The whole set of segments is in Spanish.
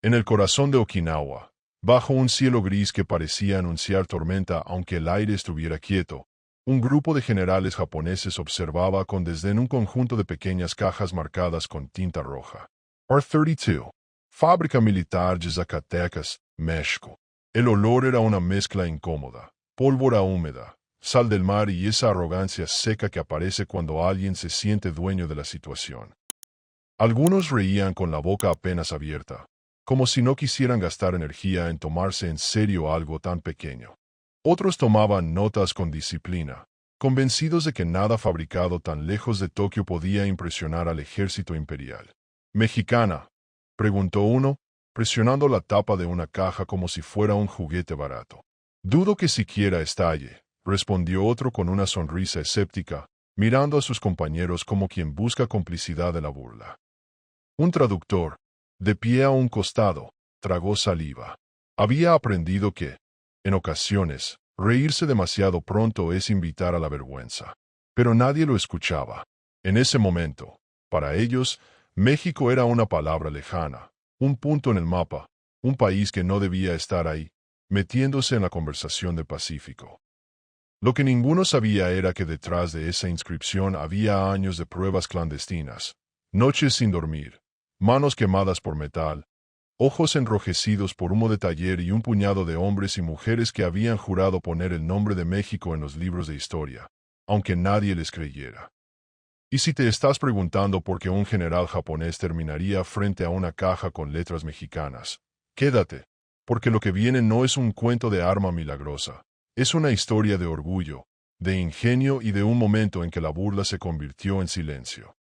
En el corazón de Okinawa, bajo un cielo gris que parecía anunciar tormenta aunque el aire estuviera quieto, un grupo de generales japoneses observaba con desdén un conjunto de pequeñas cajas marcadas con tinta roja. R-32, Fábrica Militar de Zacatecas, México. El olor era una mezcla incómoda, pólvora húmeda, sal del mar y esa arrogancia seca que aparece cuando alguien se siente dueño de la situación. Algunos reían con la boca apenas abierta, como si no quisieran gastar energía en tomarse en serio algo tan pequeño. Otros tomaban notas con disciplina, convencidos de que nada fabricado tan lejos de Tokio podía impresionar al ejército imperial. ¿Mexicana?, preguntó uno, presionando la tapa de una caja como si fuera un juguete barato. Dudo que siquiera estalle, respondió otro con una sonrisa escéptica, mirando a sus compañeros como quien busca complicidad de la burla. Un traductor, de pie a un costado, tragó saliva. Había aprendido que, en ocasiones, reírse demasiado pronto es invitar a la vergüenza. Pero nadie lo escuchaba. En ese momento, para ellos, México era una palabra lejana, un punto en el mapa, un país que no debía estar ahí, metiéndose en la conversación del Pacífico. Lo que ninguno sabía era que detrás de esa inscripción había años de pruebas clandestinas, noches sin dormir, manos quemadas por metal, ojos enrojecidos por humo de taller y un puñado de hombres y mujeres que habían jurado poner el nombre de México en los libros de historia, aunque nadie les creyera. Y si te estás preguntando por qué un general japonés terminaría frente a una caja con letras mexicanas, quédate, porque lo que viene no es un cuento de arma milagrosa, es una historia de orgullo, de ingenio y de un momento en que la burla se convirtió en silencio.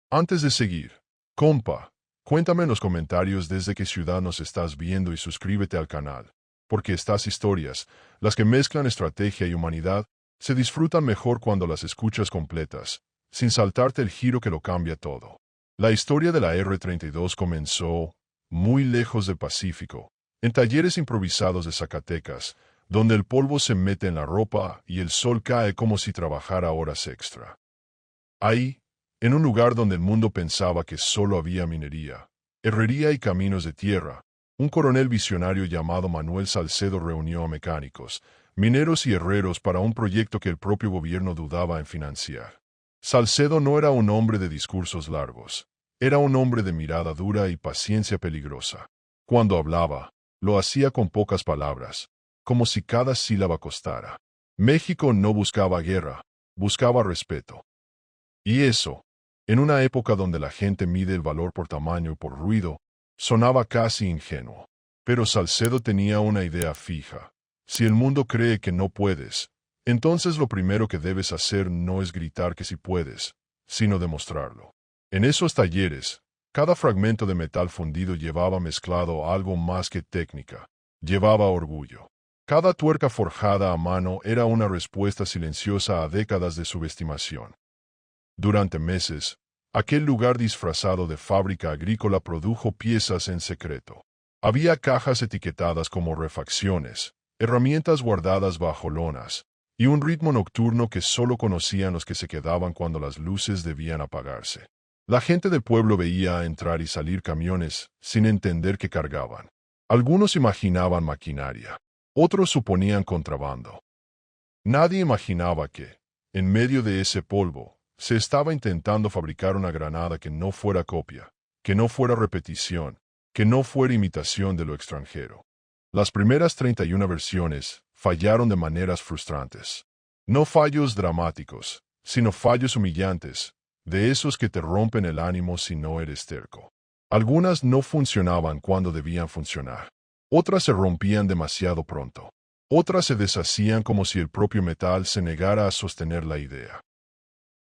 Antes de seguir, compa, cuéntame en los comentarios desde qué ciudad nos estás viendo y suscríbete al canal, porque estas historias, las que mezclan estrategia y humanidad, se disfrutan mejor cuando las escuchas completas, sin saltarte el giro que lo cambia todo. La historia de la R-32 comenzó, muy lejos del Pacífico, en talleres improvisados de Zacatecas, donde el polvo se mete en la ropa y el sol cae como si trabajara horas extra. Ahí, en un lugar donde el mundo pensaba que solo había minería, herrería y caminos de tierra, un coronel visionario llamado Manuel Salcedo reunió a mecánicos, mineros y herreros para un proyecto que el propio gobierno dudaba en financiar. Salcedo no era un hombre de discursos largos, era un hombre de mirada dura y paciencia peligrosa. Cuando hablaba, lo hacía con pocas palabras, como si cada sílaba costara. México no buscaba guerra, buscaba respeto. Y eso, en una época donde la gente mide el valor por tamaño y por ruido, sonaba casi ingenuo. Pero Salcedo tenía una idea fija. Si el mundo cree que no puedes, entonces lo primero que debes hacer no es gritar que sí puedes, sino demostrarlo. En esos talleres, cada fragmento de metal fundido llevaba mezclado algo más que técnica, llevaba orgullo. Cada tuerca forjada a mano era una respuesta silenciosa a décadas de subestimación. Durante meses, aquel lugar disfrazado de fábrica agrícola produjo piezas en secreto. Había cajas etiquetadas como refacciones, herramientas guardadas bajo lonas, y un ritmo nocturno que solo conocían los que se quedaban cuando las luces debían apagarse. La gente del pueblo veía entrar y salir camiones sin entender qué cargaban. Algunos imaginaban maquinaria, otros suponían contrabando. Nadie imaginaba que, en medio de ese polvo, se estaba intentando fabricar una granada que no fuera copia, que no fuera repetición, que no fuera imitación de lo extranjero. Las primeras 31 versiones fallaron de maneras frustrantes. No fallos dramáticos, sino fallos humillantes, de esos que te rompen el ánimo si no eres terco. Algunas no funcionaban cuando debían funcionar. Otras se rompían demasiado pronto. Otras se deshacían como si el propio metal se negara a sostener la idea.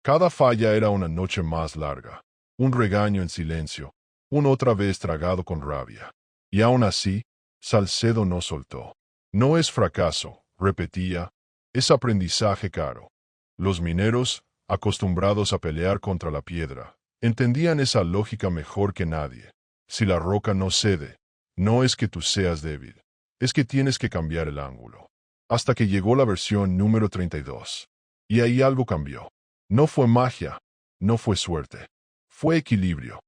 Cada falla era una noche más larga, un regaño en silencio, una otra vez tragado con rabia. Y aún así, Salcedo no soltó. No es fracaso, repetía, es aprendizaje caro. Los mineros, acostumbrados a pelear contra la piedra, entendían esa lógica mejor que nadie. Si la roca no cede, no es que tú seas débil, es que tienes que cambiar el ángulo. Hasta que llegó la versión número 32. Y ahí algo cambió. No fue magia, no fue suerte, fue equilibrio.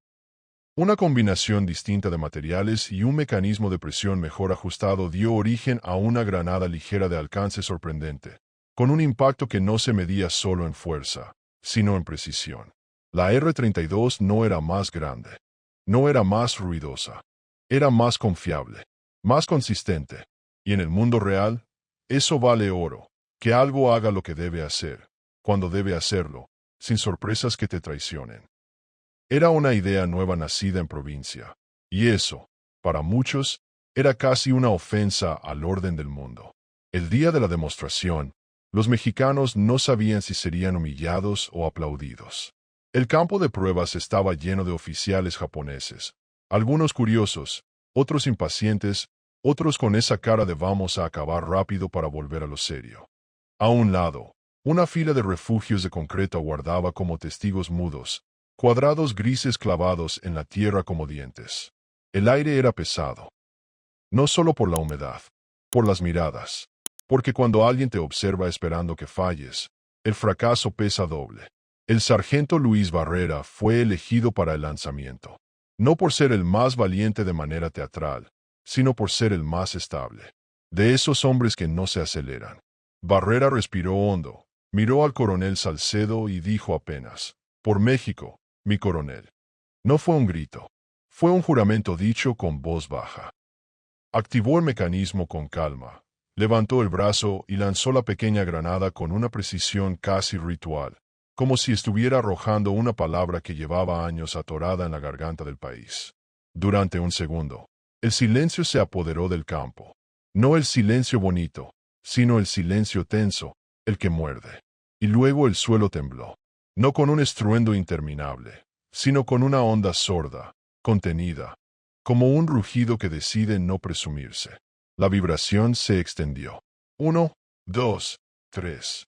Una combinación distinta de materiales y un mecanismo de presión mejor ajustado dio origen a una granada ligera de alcance sorprendente, con un impacto que no se medía solo en fuerza, sino en precisión. La R-32 no era más grande, no era más ruidosa, era más confiable, más consistente, y en el mundo real, eso vale oro, que algo haga lo que debe hacer, cuando debe hacerlo, sin sorpresas que te traicionen. Era una idea nueva nacida en provincia, y eso, para muchos, era casi una ofensa al orden del mundo. El día de la demostración, los mexicanos no sabían si serían humillados o aplaudidos. El campo de pruebas estaba lleno de oficiales japoneses, algunos curiosos, otros impacientes, otros con esa cara de vamos a acabar rápido para volver a lo serio. A un lado, una fila de refugios de concreto aguardaba como testigos mudos, cuadrados grises clavados en la tierra como dientes. El aire era pesado. No solo por la humedad, por las miradas, porque cuando alguien te observa esperando que falles, el fracaso pesa doble. El sargento Luis Barrera fue elegido para el lanzamiento, no por ser el más valiente de manera teatral, sino por ser el más estable. De esos hombres que no se aceleran. Barrera respiró hondo, miró al coronel Salcedo y dijo apenas, «Por México, mi coronel». No fue un grito, fue un juramento dicho con voz baja. Activó el mecanismo con calma, levantó el brazo y lanzó la pequeña granada con una precisión casi ritual, como si estuviera arrojando una palabra que llevaba años atorada en la garganta del país. Durante un segundo, el silencio se apoderó del campo. No el silencio bonito, sino el silencio tenso, el que muerde. Y luego el suelo tembló, no con un estruendo interminable, sino con una onda sorda, contenida, como un rugido que decide no presumirse. La vibración se extendió. 1, 2, 3.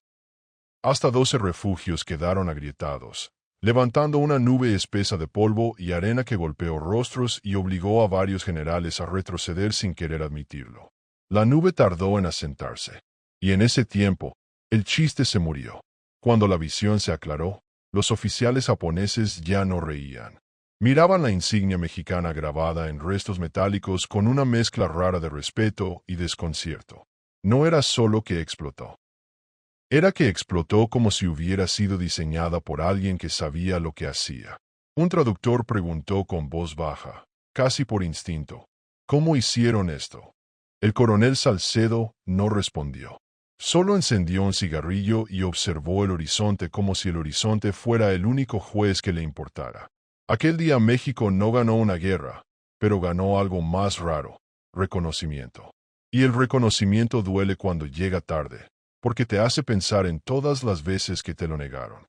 Hasta 12 refugios quedaron agrietados, levantando una nube espesa de polvo y arena que golpeó rostros y obligó a varios generales a retroceder sin querer admitirlo. La nube tardó en asentarse, y en ese tiempo, el chiste se murió. Cuando la visión se aclaró, los oficiales japoneses ya no reían. Miraban la insignia mexicana grabada en restos metálicos con una mezcla rara de respeto y desconcierto. No era solo que explotó. Era que explotó como si hubiera sido diseñada por alguien que sabía lo que hacía. Un traductor preguntó con voz baja, casi por instinto, ¿cómo hicieron esto? El coronel Salcedo no respondió. Solo encendió un cigarrillo y observó el horizonte como si el horizonte fuera el único juez que le importara. Aquel día México no ganó una guerra, pero ganó algo más raro, reconocimiento. Y el reconocimiento duele cuando llega tarde, porque te hace pensar en todas las veces que te lo negaron.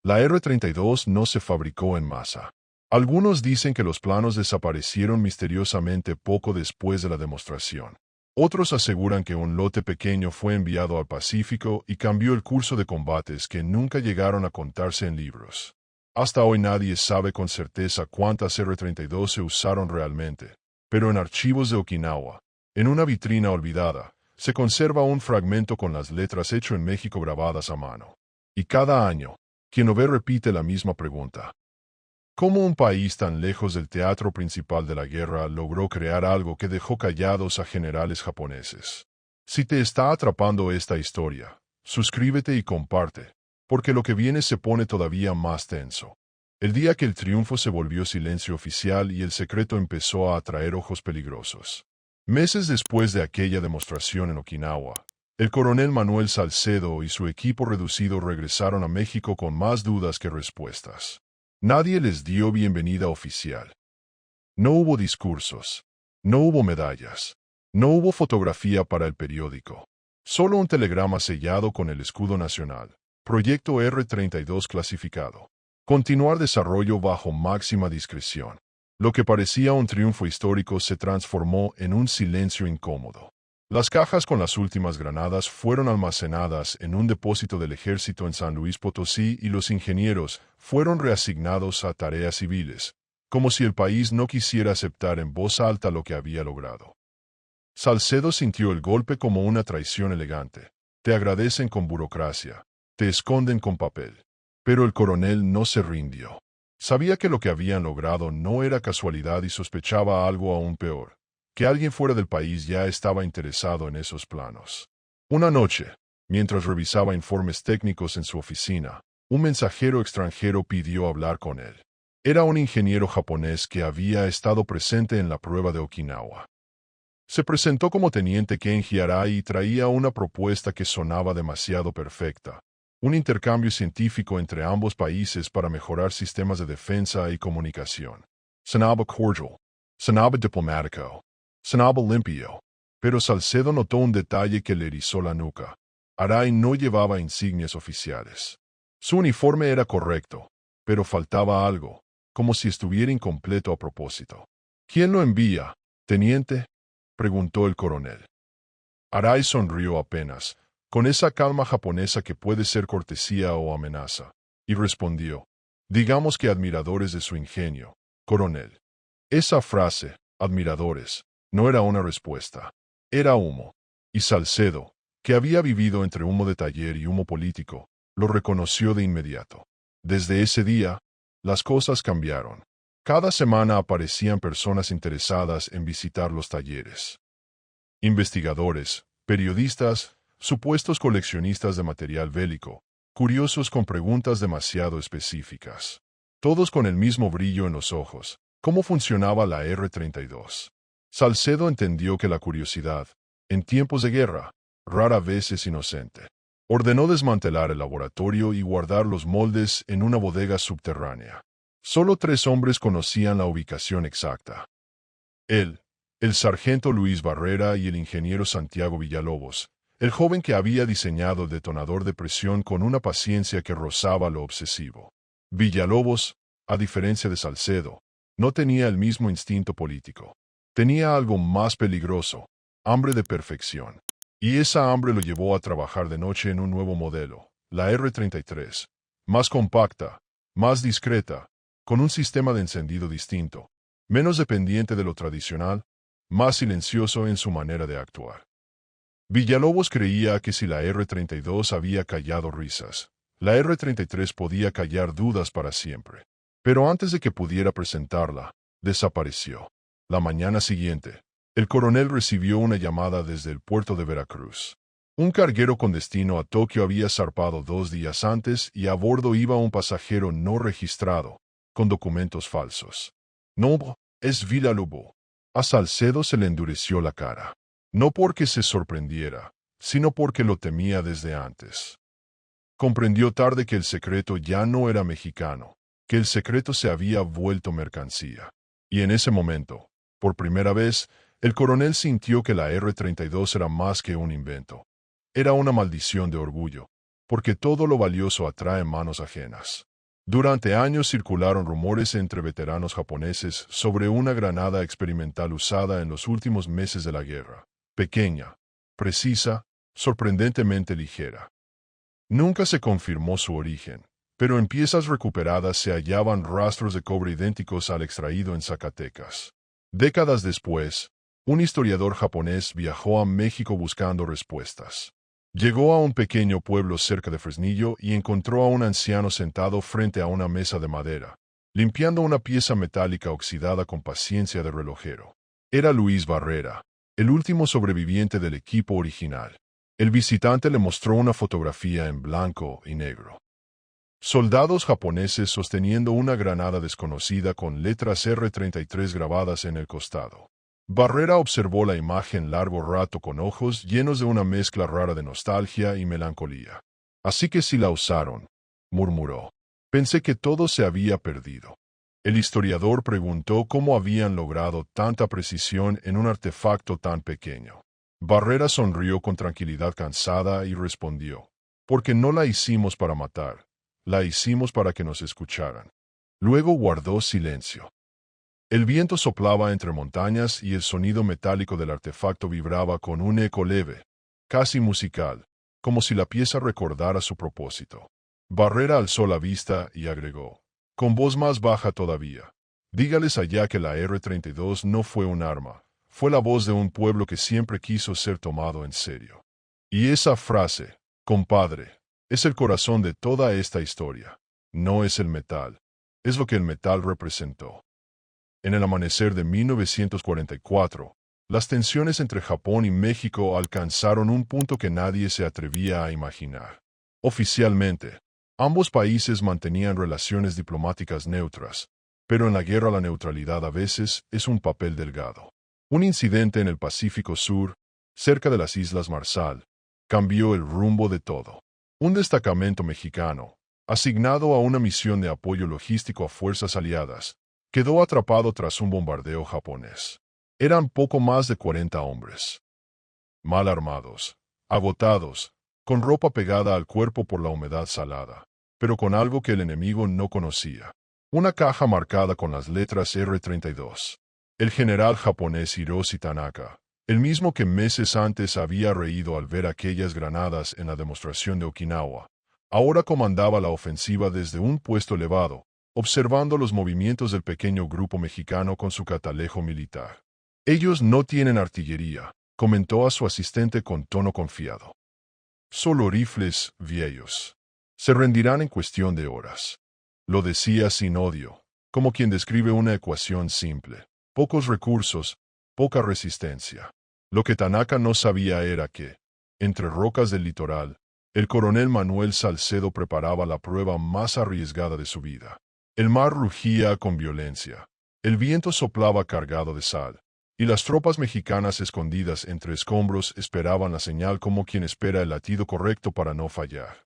La R-32 no se fabricó en masa. Algunos dicen que los planos desaparecieron misteriosamente poco después de la demostración. Otros aseguran que un lote pequeño fue enviado al Pacífico y cambió el curso de combates que nunca llegaron a contarse en libros. Hasta hoy nadie sabe con certeza cuántas R-32 se usaron realmente, pero en archivos de Okinawa, en una vitrina olvidada, se conserva un fragmento con las letras hecho en México grabadas a mano. Y cada año, quien lo ve repite la misma pregunta. ¿Cómo un país tan lejos del teatro principal de la guerra logró crear algo que dejó callados a generales japoneses? Si te está atrapando esta historia, suscríbete y comparte, porque lo que viene se pone todavía más tenso. El día que el triunfo se volvió silencio oficial y el secreto empezó a atraer ojos peligrosos. Meses después de aquella demostración en Okinawa, el coronel Manuel Salcedo y su equipo reducido regresaron a México con más dudas que respuestas. Nadie les dio bienvenida oficial. No hubo discursos, no hubo medallas, no hubo fotografía para el periódico. Solo un telegrama sellado con el escudo nacional, Proyecto R-32 clasificado. Continuar desarrollo bajo máxima discreción. Lo que parecía un triunfo histórico se transformó en un silencio incómodo. Las cajas con las últimas granadas fueron almacenadas en un depósito del ejército en San Luis Potosí y los ingenieros fueron reasignados a tareas civiles, como si el país no quisiera aceptar en voz alta lo que había logrado. Salcedo sintió el golpe como una traición elegante. Te agradecen con burocracia, te esconden con papel. Pero el coronel no se rindió. Sabía que lo que habían logrado no era casualidad y sospechaba algo aún peor, que alguien fuera del país ya estaba interesado en esos planos. Una noche, mientras revisaba informes técnicos en su oficina, un mensajero extranjero pidió hablar con él. Era un ingeniero japonés que había estado presente en la prueba de Okinawa. Se presentó como teniente Kenji Arai y traía una propuesta que sonaba demasiado perfecta. Un intercambio científico entre ambos países para mejorar sistemas de defensa y comunicación. Sonaba cordial. Sonaba diplomático. Sonaba limpio. Pero Salcedo notó un detalle que le erizó la nuca. Arai no llevaba insignias oficiales. Su uniforme era correcto, pero faltaba algo, como si estuviera incompleto a propósito. ¿Quién lo envía, teniente?, preguntó el coronel. Arai sonrió apenas, con esa calma japonesa que puede ser cortesía o amenaza, y respondió: digamos que admiradores de su ingenio, coronel. Esa frase, admiradores, no era una respuesta. Era humo. Y Salcedo, que había vivido entre humo de taller y humo político, lo reconoció de inmediato. Desde ese día, las cosas cambiaron. Cada semana aparecían personas interesadas en visitar los talleres. Investigadores, periodistas, supuestos coleccionistas de material bélico, curiosos con preguntas demasiado específicas. Todos con el mismo brillo en los ojos. ¿Cómo funcionaba la R-32? Salcedo entendió que la curiosidad, en tiempos de guerra, rara vez es inocente. Ordenó desmantelar el laboratorio y guardar los moldes en una bodega subterránea. Solo 3 hombres conocían la ubicación exacta. Él, el sargento Luis Barrera y el ingeniero Santiago Villalobos, el joven que había diseñado el detonador de presión con una paciencia que rozaba lo obsesivo. Villalobos, a diferencia de Salcedo, no tenía el mismo instinto político. Tenía algo más peligroso: hambre de perfección. Y esa hambre lo llevó a trabajar de noche en un nuevo modelo, la R-33, más compacta, más discreta, con un sistema de encendido distinto, menos dependiente de lo tradicional, más silencioso en su manera de actuar. Villalobos creía que si la R-32 había callado risas, la R-33 podía callar dudas para siempre. Pero antes de que pudiera presentarla, desapareció. La mañana siguiente, el coronel recibió una llamada desde el puerto de Veracruz. Un carguero con destino a Tokio había zarpado 2 días antes y a bordo iba un pasajero no registrado, con documentos falsos. No, es Villalobos. A Salcedo se le endureció la cara. No porque se sorprendiera, sino porque lo temía desde antes. Comprendió tarde que el secreto ya no era mexicano, que el secreto se había vuelto mercancía. Y en ese momento, por primera vez, el coronel sintió que la R-32 era más que un invento. Era una maldición de orgullo, porque todo lo valioso atrae manos ajenas. Durante años circularon rumores entre veteranos japoneses sobre una granada experimental usada en los últimos meses de la guerra. Pequeña, precisa, sorprendentemente ligera. Nunca se confirmó su origen, pero en piezas recuperadas se hallaban rastros de cobre idénticos al extraído en Zacatecas. Décadas después, un historiador japonés viajó a México buscando respuestas. Llegó a un pequeño pueblo cerca de Fresnillo y encontró a un anciano sentado frente a una mesa de madera, limpiando una pieza metálica oxidada con paciencia de relojero. Era Luis Barrera, el último sobreviviente del equipo original. El visitante le mostró una fotografía en blanco y negro. Soldados japoneses sosteniendo una granada desconocida con letras R-33 grabadas en el costado. Barrera observó la imagen largo rato con ojos llenos de una mezcla rara de nostalgia y melancolía. Así que sí la usaron, murmuró. Pensé que todo se había perdido. El historiador preguntó cómo habían logrado tanta precisión en un artefacto tan pequeño. Barrera sonrió con tranquilidad cansada y respondió: porque no la hicimos para matar, la hicimos para que nos escucharan. Luego guardó silencio. El viento soplaba entre montañas y el sonido metálico del artefacto vibraba con un eco leve, casi musical, como si la pieza recordara su propósito. Barrera alzó la vista y agregó, con voz más baja todavía: dígales allá que la R-32 no fue un arma, fue la voz de un pueblo que siempre quiso ser tomado en serio. Y esa frase, compadre, es el corazón de toda esta historia. No es el metal, es lo que el metal representó. En el amanecer de 1944, las tensiones entre Japón y México alcanzaron un punto que nadie se atrevía a imaginar. Oficialmente, ambos países mantenían relaciones diplomáticas neutras, pero en la guerra la neutralidad a veces es un papel delgado. Un incidente en el Pacífico Sur, cerca de las Islas Marshall, cambió el rumbo de todo. Un destacamento mexicano, asignado a una misión de apoyo logístico a fuerzas aliadas, quedó atrapado tras un bombardeo japonés. Eran poco más de 40 hombres. Mal armados, agotados, con ropa pegada al cuerpo por la humedad salada, pero con algo que el enemigo no conocía. Una caja marcada con las letras R-32. El general japonés Hiroshi Tanaka, el mismo que meses antes había reído al ver aquellas granadas en la demostración de Okinawa, ahora comandaba la ofensiva desde un puesto elevado, observando los movimientos del pequeño grupo mexicano con su catalejo militar. «Ellos no tienen artillería», comentó a su asistente con tono confiado. «Solo rifles viejos. Se rendirán en cuestión de horas». Lo decía sin odio, como quien describe una ecuación simple. Pocos recursos, poca resistencia. Lo que Tanaka no sabía era que, entre rocas del litoral, el coronel Manuel Salcedo preparaba la prueba más arriesgada de su vida. El mar rugía con violencia, el viento soplaba cargado de sal, y las tropas mexicanas escondidas entre escombros esperaban la señal como quien espera el latido correcto para no fallar.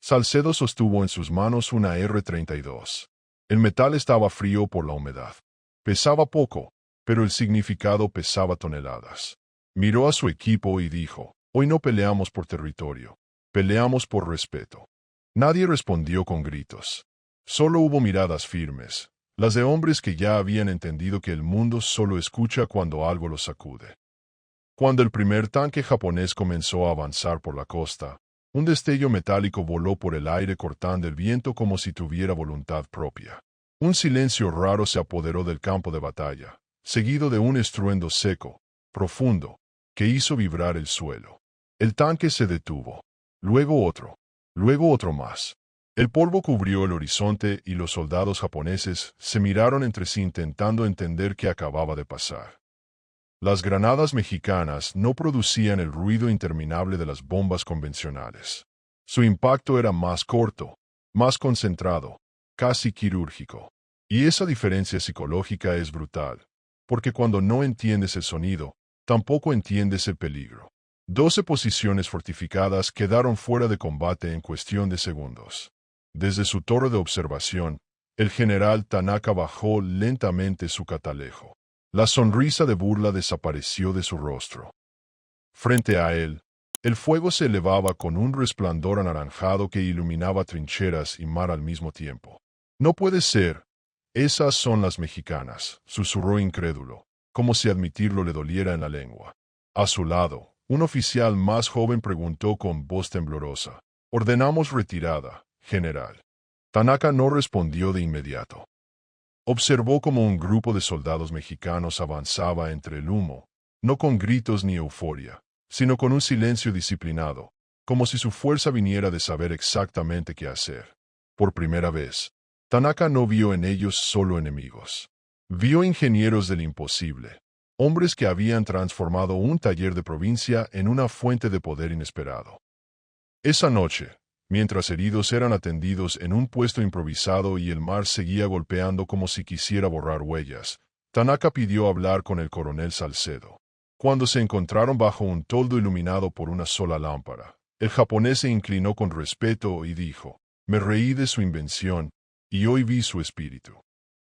Salcedo sostuvo en sus manos una R-32. El metal estaba frío por la humedad. Pesaba poco, pero el significado pesaba toneladas. Miró a su equipo y dijo, «Hoy no peleamos por territorio, peleamos por respeto». Nadie respondió con gritos. Solo hubo miradas firmes, las de hombres que ya habían entendido que el mundo solo escucha cuando algo los sacude. Cuando el primer tanque japonés comenzó a avanzar por la costa, un destello metálico voló por el aire cortando el viento como si tuviera voluntad propia. Un silencio raro se apoderó del campo de batalla, seguido de un estruendo seco, profundo, que hizo vibrar el suelo. El tanque se detuvo. Luego otro más. El polvo cubrió el horizonte y los soldados japoneses se miraron entre sí intentando entender qué acababa de pasar. Las granadas mexicanas no producían el ruido interminable de las bombas convencionales. Su impacto era más corto, más concentrado, casi quirúrgico. Y esa diferencia psicológica es brutal, porque cuando no entiendes el sonido, tampoco entiendes el peligro. 12 posiciones fortificadas quedaron fuera de combate en cuestión de segundos. Desde su torre de observación, el general Tanaka bajó lentamente su catalejo. La sonrisa de burla desapareció de su rostro. Frente a él, el fuego se elevaba con un resplandor anaranjado que iluminaba trincheras y mar al mismo tiempo. «No puede ser. Esas son las mexicanas», susurró incrédulo, como si admitirlo le doliera en la lengua. A su lado, un oficial más joven preguntó con voz temblorosa, «Ordenamos retirada, general». Tanaka no respondió de inmediato. Observó cómo un grupo de soldados mexicanos avanzaba entre el humo, no con gritos ni euforia, sino con un silencio disciplinado, como si su fuerza viniera de saber exactamente qué hacer. Por primera vez, Tanaka no vio en ellos solo enemigos. Vio ingenieros del imposible, hombres que habían transformado un taller de provincia en una fuente de poder inesperado. Esa noche, mientras heridos eran atendidos en un puesto improvisado y el mar seguía golpeando como si quisiera borrar huellas, Tanaka pidió hablar con el coronel Salcedo. Cuando se encontraron bajo un toldo iluminado por una sola lámpara, el japonés se inclinó con respeto y dijo, «Me reí de su invención, y hoy vi su espíritu».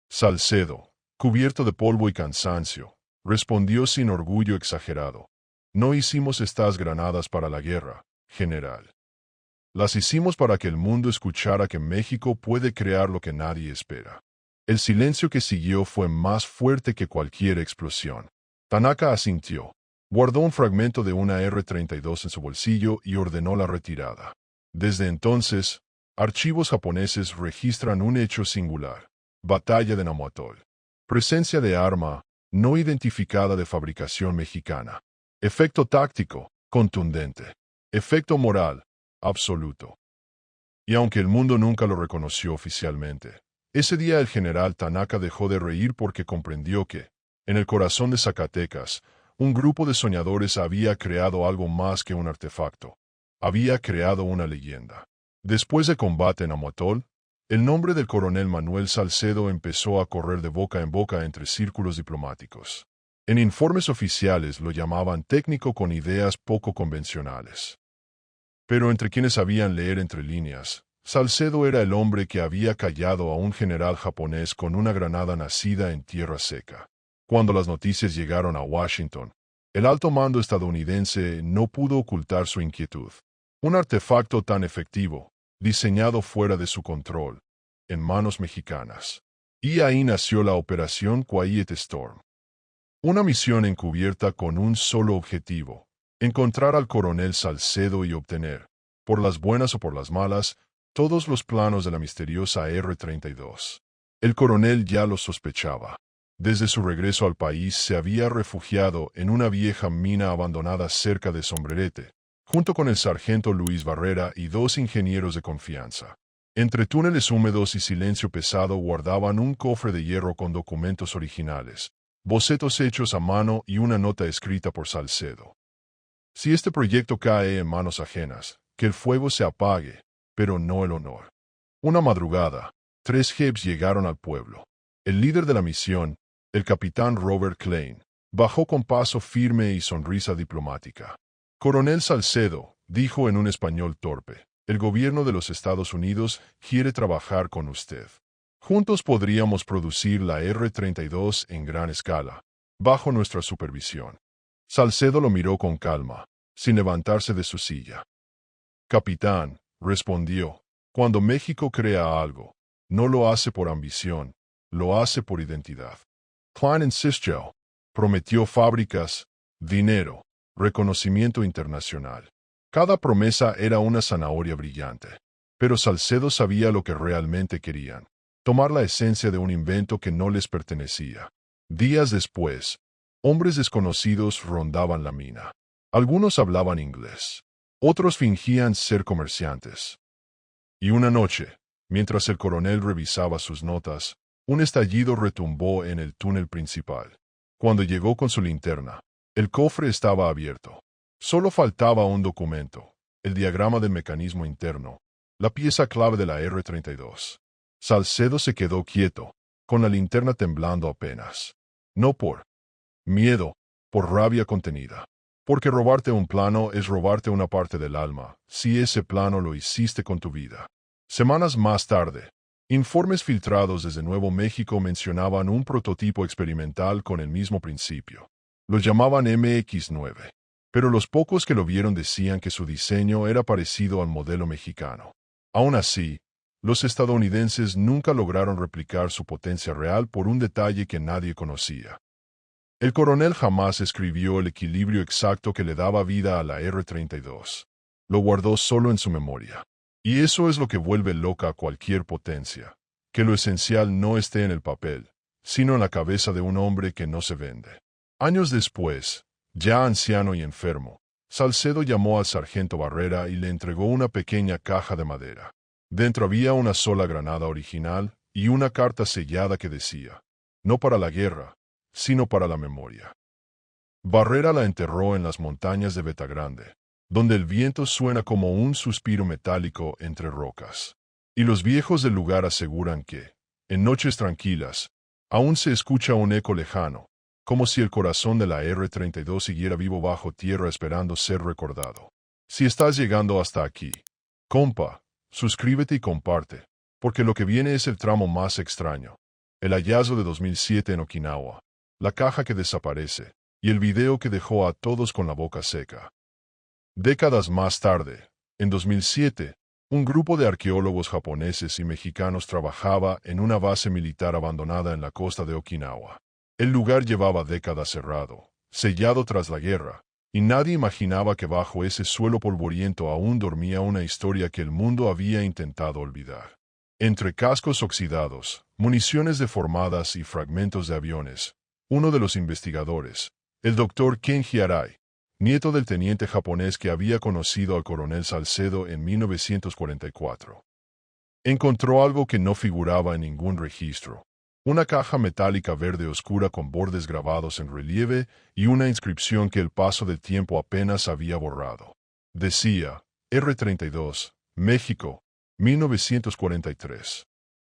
Salcedo, cubierto de polvo y cansancio, respondió sin orgullo exagerado, «No hicimos estas granadas para la guerra, general. Las hicimos para que el mundo escuchara que México puede crear lo que nadie espera». El silencio que siguió fue más fuerte que cualquier explosión. Tanaka asintió, guardó un fragmento de una R-32 en su bolsillo y ordenó la retirada. Desde entonces, archivos japoneses registran un hecho singular: Batalla de Namoatol. Presencia de arma no identificada de fabricación mexicana. Efecto táctico, contundente. Efecto moral, absoluto. Y aunque el mundo nunca lo reconoció oficialmente, Ese día el general Tanaka dejó de reír porque comprendió que, en el corazón de Zacatecas, un grupo de soñadores había creado algo más que un artefacto. Había creado una leyenda. Después de combate en Amoatol, el nombre del coronel Manuel Salcedo empezó a correr de boca en boca entre círculos diplomáticos. En informes oficiales lo llamaban técnico con ideas poco convencionales. Pero entre quienes sabían leer entre líneas, Salcedo era el hombre que había callado a un general japonés con una granada nacida en tierra seca. Cuando las noticias llegaron a Washington, el alto mando estadounidense no pudo ocultar su inquietud. Un artefacto tan efectivo, diseñado fuera de su control, en manos mexicanas. Y ahí nació la Operación Quiet Storm. Una misión encubierta con un solo objetivo: encontrar al coronel Salcedo y obtener, por las buenas o por las malas, todos los planos de la misteriosa R-32. El coronel ya lo sospechaba. Desde su regreso al país se había refugiado en una vieja mina abandonada cerca de Sombrerete, junto con el sargento Luis Barrera y 2 ingenieros de confianza. Entre túneles húmedos y silencio pesado guardaban un cofre de hierro con documentos originales, bocetos hechos a mano y una nota escrita por Salcedo. Si este proyecto cae en manos ajenas, que el fuego se apague, pero no el honor. Una madrugada, 3 jefes llegaron al pueblo. El líder de la misión, el capitán Robert Klein, bajó con paso firme y sonrisa diplomática. Coronel Salcedo, dijo en un español torpe, el gobierno de los Estados Unidos quiere trabajar con usted. Juntos podríamos producir la R-32 en gran escala, bajo nuestra supervisión. Salcedo lo miró con calma, sin levantarse de su silla. Capitán, respondió, cuando México crea algo, no lo hace por ambición, lo hace por identidad. Klein insistió, prometió fábricas, dinero, reconocimiento internacional. Cada promesa era una zanahoria brillante. Pero Salcedo sabía lo que realmente querían: tomar la esencia de un invento que no les pertenecía. Días después, hombres desconocidos rondaban la mina. Algunos hablaban inglés. Otros fingían ser comerciantes. Y una noche, mientras el coronel revisaba sus notas, un estallido retumbó en el túnel principal. Cuando llegó con su linterna, el cofre estaba abierto. Solo faltaba un documento, el diagrama del mecanismo interno, la pieza clave de la R-32. Salcedo se quedó quieto, con la linterna temblando apenas. No por miedo, por rabia contenida. Porque robarte un plano es robarte una parte del alma, si ese plano lo hiciste con tu vida. Semanas más tarde, informes filtrados desde Nuevo México mencionaban un prototipo experimental con el mismo principio. Lo llamaban MX-9. Pero los pocos que lo vieron decían que su diseño era parecido al modelo mexicano. Aún así, los estadounidenses nunca lograron replicar su potencia real por un detalle que nadie conocía. El coronel jamás escribió el equilibrio exacto que le daba vida a la R-32. Lo guardó solo en su memoria. Y eso es lo que vuelve loca a cualquier potencia, que lo esencial no esté en el papel, sino en la cabeza de un hombre que no se vende. Años después, ya anciano y enfermo, Salcedo llamó al sargento Barrera y le entregó una pequeña caja de madera. Dentro había una sola granada original y una carta sellada que decía: no para la guerra, sino para la memoria. Barrera la enterró en las montañas de Betagrande, donde el viento suena como un suspiro metálico entre rocas. Y los viejos del lugar aseguran que, en noches tranquilas, aún se escucha un eco lejano, como si el corazón de la R-32 siguiera vivo bajo tierra esperando ser recordado. Si estás llegando hasta aquí, compa, suscríbete y comparte, porque lo que viene es el tramo más extraño. El hallazgo de 2007 en Okinawa, la caja que desaparece, y el video que dejó a todos con la boca seca. Décadas más tarde, en 2007, un grupo de arqueólogos japoneses y mexicanos trabajaba en una base militar abandonada en la costa de Okinawa. El lugar llevaba décadas cerrado, sellado tras la guerra, y nadie imaginaba que bajo ese suelo polvoriento aún dormía una historia que el mundo había intentado olvidar. Entre cascos oxidados, municiones deformadas y fragmentos de aviones, uno de los investigadores, el doctor Kenji Arai, nieto del teniente japonés que había conocido al coronel Salcedo en 1944. Encontró algo que no figuraba en ningún registro. Una caja metálica verde oscura con bordes grabados en relieve y una inscripción que el paso del tiempo apenas había borrado. Decía, R32, México, 1943.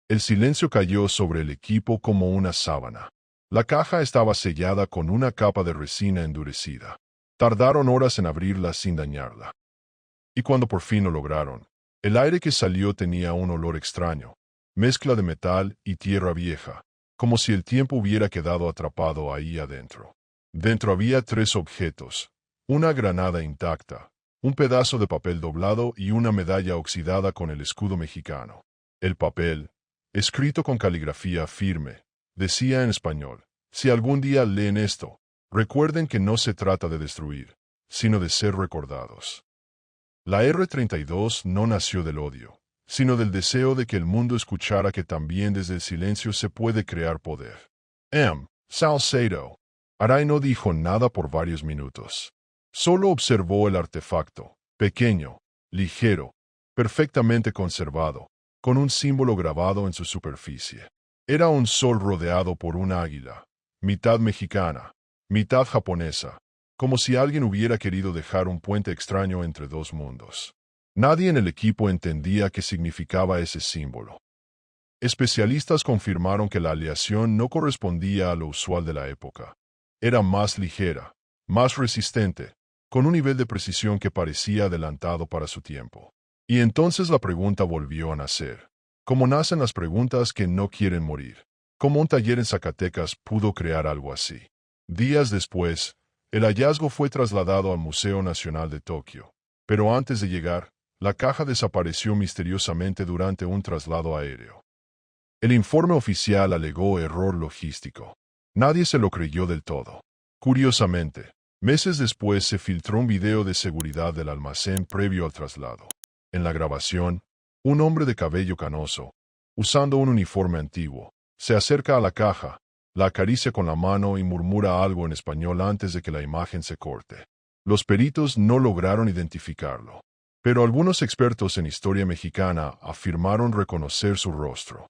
El silencio cayó sobre el equipo como una sábana. La caja estaba sellada con una capa de resina endurecida. Tardaron horas en abrirla sin dañarla. Y cuando por fin lo lograron, el aire que salió tenía un olor extraño, mezcla de metal y tierra vieja, como si el tiempo hubiera quedado atrapado ahí adentro. Dentro había 3 objetos: una granada intacta, un pedazo de papel doblado y una medalla oxidada con el escudo mexicano. El papel, escrito con caligrafía firme, decía en español: si algún día leen esto, recuerden que no se trata de destruir, sino de ser recordados. La R-32 no nació del odio, sino del deseo de que el mundo escuchara que también desde el silencio se puede crear poder. Salcedo. Arai no dijo nada por varios minutos. Solo observó el artefacto, pequeño, ligero, perfectamente conservado, con un símbolo grabado en su superficie. Era un sol rodeado por un águila, mitad mexicana, mitad japonesa, como si alguien hubiera querido dejar un puente extraño entre 2 mundos. Nadie en el equipo entendía qué significaba ese símbolo. Especialistas confirmaron que la aleación no correspondía a lo usual de la época. Era más ligera, más resistente, con un nivel de precisión que parecía adelantado para su tiempo. Y entonces la pregunta volvió a nacer. Como nacen las preguntas que no quieren morir. ¿Cómo un taller en Zacatecas pudo crear algo así? Días después, el hallazgo fue trasladado al Museo Nacional de Tokio. Pero antes de llegar, la caja desapareció misteriosamente durante un traslado aéreo. El informe oficial alegó error logístico. Nadie se lo creyó del todo. Curiosamente, meses después se filtró un video de seguridad del almacén previo al traslado. En la grabación, un hombre de cabello canoso, usando un uniforme antiguo, se acerca a la caja, la acaricia con la mano y murmura algo en español antes de que la imagen se corte. Los peritos no lograron identificarlo, pero algunos expertos en historia mexicana afirmaron reconocer su rostro.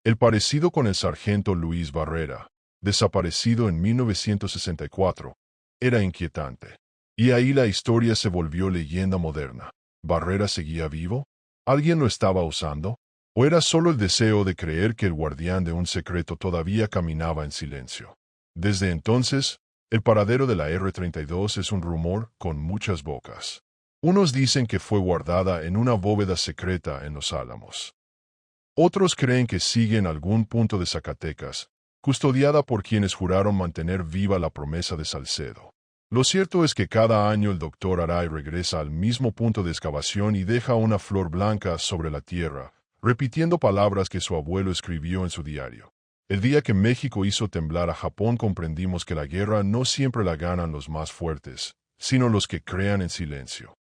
El parecido con el sargento Luis Barrera, desaparecido en 1964, era inquietante. Y ahí la historia se volvió leyenda moderna. ¿Barrera seguía vivo? ¿Alguien lo estaba usando? ¿O era solo el deseo de creer que el guardián de un secreto todavía caminaba en silencio? Desde entonces, el paradero de la R-32 es un rumor con muchas bocas. Unos dicen que fue guardada en una bóveda secreta en Los Álamos. Otros creen que sigue en algún punto de Zacatecas, custodiada por quienes juraron mantener viva la promesa de Salcedo. Lo cierto es que cada año el Dr. Arai regresa al mismo punto de excavación y deja una flor blanca sobre la tierra, repitiendo palabras que su abuelo escribió en su diario. El día que México hizo temblar a Japón comprendimos que la guerra no siempre la ganan los más fuertes, sino los que crean en silencio.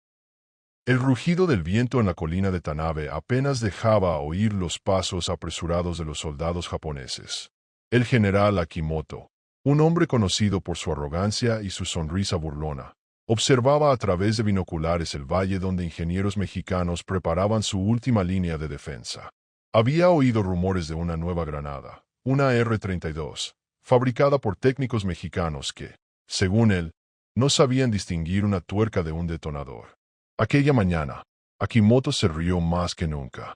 El rugido del viento en la colina de Tanabe apenas dejaba oír los pasos apresurados de los soldados japoneses. El general Akimoto, un hombre conocido por su arrogancia y su sonrisa burlona, observaba a través de binoculares el valle donde ingenieros mexicanos preparaban su última línea de defensa. Había oído rumores de una nueva granada, una R-32, fabricada por técnicos mexicanos que, según él, no sabían distinguir una tuerca de un detonador. Aquella mañana, Akimoto se rió más que nunca.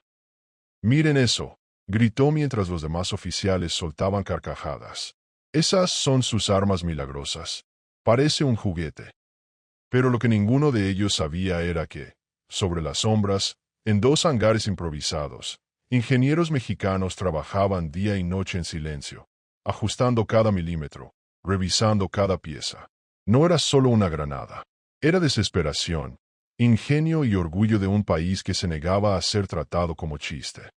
«Miren eso», gritó mientras los demás oficiales soltaban carcajadas. «Esas son sus armas milagrosas. Parece un juguete». Pero lo que ninguno de ellos sabía era que, sobre las sombras, en 2 hangares improvisados, ingenieros mexicanos trabajaban día y noche en silencio, ajustando cada milímetro, revisando cada pieza. No era solo una granada. Era desesperación, ingenio y orgullo de un país que se negaba a ser tratado como chiste.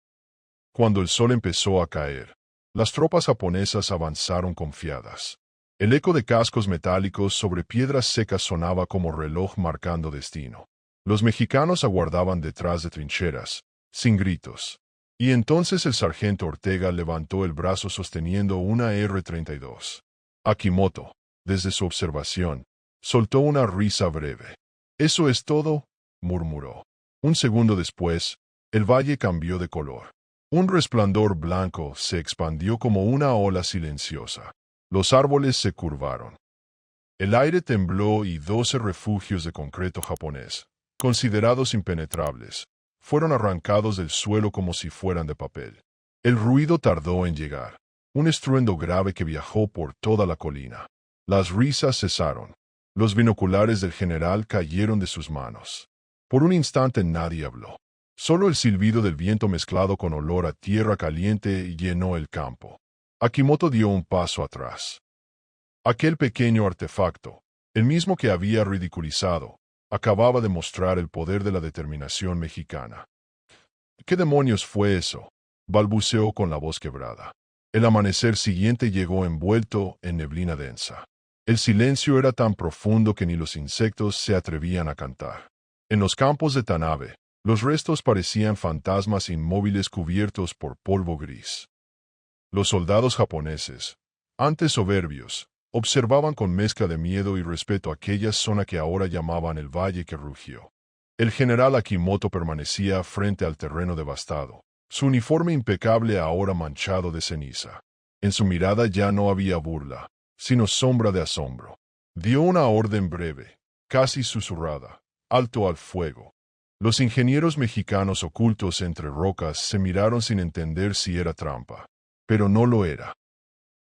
Cuando el sol empezó a caer, las tropas japonesas avanzaron confiadas. El eco de cascos metálicos sobre piedras secas sonaba como reloj marcando destino. Los mexicanos aguardaban detrás de trincheras, sin gritos. Y entonces el sargento Ortega levantó el brazo sosteniendo una R-32. Akimoto, desde su observación, soltó una risa breve. «¿Eso es todo?», murmuró. Un segundo después, El valle cambió de color. Un resplandor blanco se expandió como una ola silenciosa. Los árboles se curvaron. El aire tembló y 12 refugios de concreto japonés, considerados impenetrables, fueron arrancados del suelo como si fueran de papel. El ruido tardó en llegar, un estruendo grave que viajó por toda la colina. Las risas cesaron. Los binoculares del general cayeron de sus manos. Por un instante nadie habló. Solo el silbido del viento mezclado con olor a tierra caliente llenó el campo. Akimoto dio un paso atrás. Aquel pequeño artefacto, el mismo que había ridiculizado, acababa de mostrar el poder de la determinación mexicana. ¿Qué demonios fue eso?, balbuceó con la voz quebrada. El amanecer siguiente llegó envuelto en neblina densa. El silencio era tan profundo que ni los insectos se atrevían a cantar. En los campos de Tanabe, los restos parecían fantasmas inmóviles cubiertos por polvo gris. Los soldados japoneses, antes soberbios, observaban con mezcla de miedo y respeto aquella zona que ahora llamaban el Valle que rugió. El general Akimoto permanecía frente al terreno devastado, su uniforme impecable ahora manchado de ceniza. En su mirada ya no había burla, sino sombra de asombro. Dio una orden breve, casi susurrada: alto al fuego. Los ingenieros mexicanos ocultos entre rocas se miraron sin entender si era trampa, pero no lo era.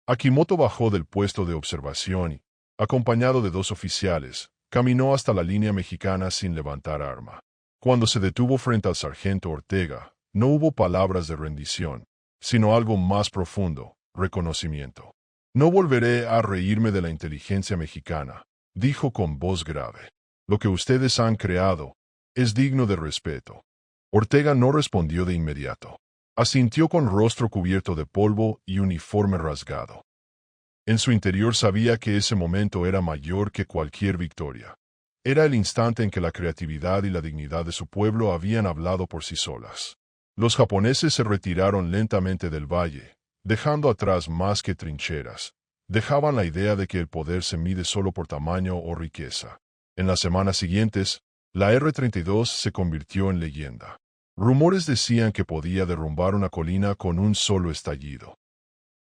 Akimoto bajó del puesto de observación y, acompañado de 2 oficiales, caminó hasta la línea mexicana sin levantar arma. Cuando se detuvo frente al sargento Ortega, no hubo palabras de rendición, sino algo más profundo: reconocimiento. No volveré a reírme de la inteligencia mexicana, dijo con voz grave. Lo que ustedes han creado es digno de respeto. Ortega no respondió de inmediato. Asintió con rostro cubierto de polvo y uniforme rasgado. En su interior sabía que ese momento era mayor que cualquier victoria. Era el instante en que la creatividad y la dignidad de su pueblo habían hablado por sí solas. Los japoneses se retiraron lentamente del valle, dejando atrás más que trincheras. Dejaban la idea de que el poder se mide solo por tamaño o riqueza. En las semanas siguientes, la R-32 se convirtió en leyenda. Rumores decían que podía derrumbar una colina con un solo estallido.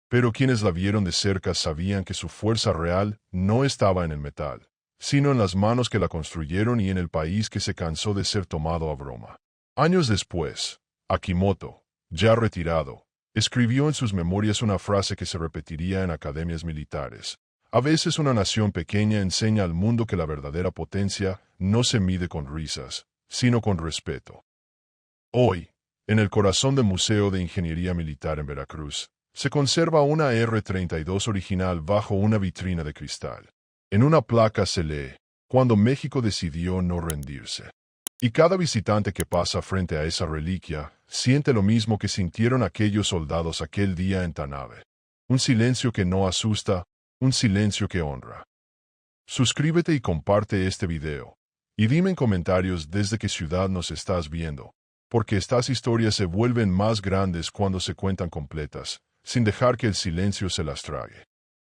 Pero quienes la vieron de cerca sabían que su fuerza real no estaba en el metal, sino en las manos que la construyeron y en el país que se cansó de ser tomado a broma. Años después, Akimoto, ya retirado, escribió en sus memorias una frase que se repetiría en academias militares. A veces una nación pequeña enseña al mundo que la verdadera potencia no se mide con risas, sino con respeto. Hoy, en el corazón del Museo de Ingeniería Militar en Veracruz, se conserva una R-32 original bajo una vitrina de cristal. En una placa se lee: cuando México decidió no rendirse. Y cada visitante que pasa frente a esa reliquia siente lo mismo que sintieron aquellos soldados aquel día en Tanabe. Un silencio que no asusta, un silencio que honra. Suscríbete y comparte este video. Y dime en comentarios desde qué ciudad nos estás viendo, porque estas historias se vuelven más grandes cuando se cuentan completas, sin dejar que el silencio se las trague.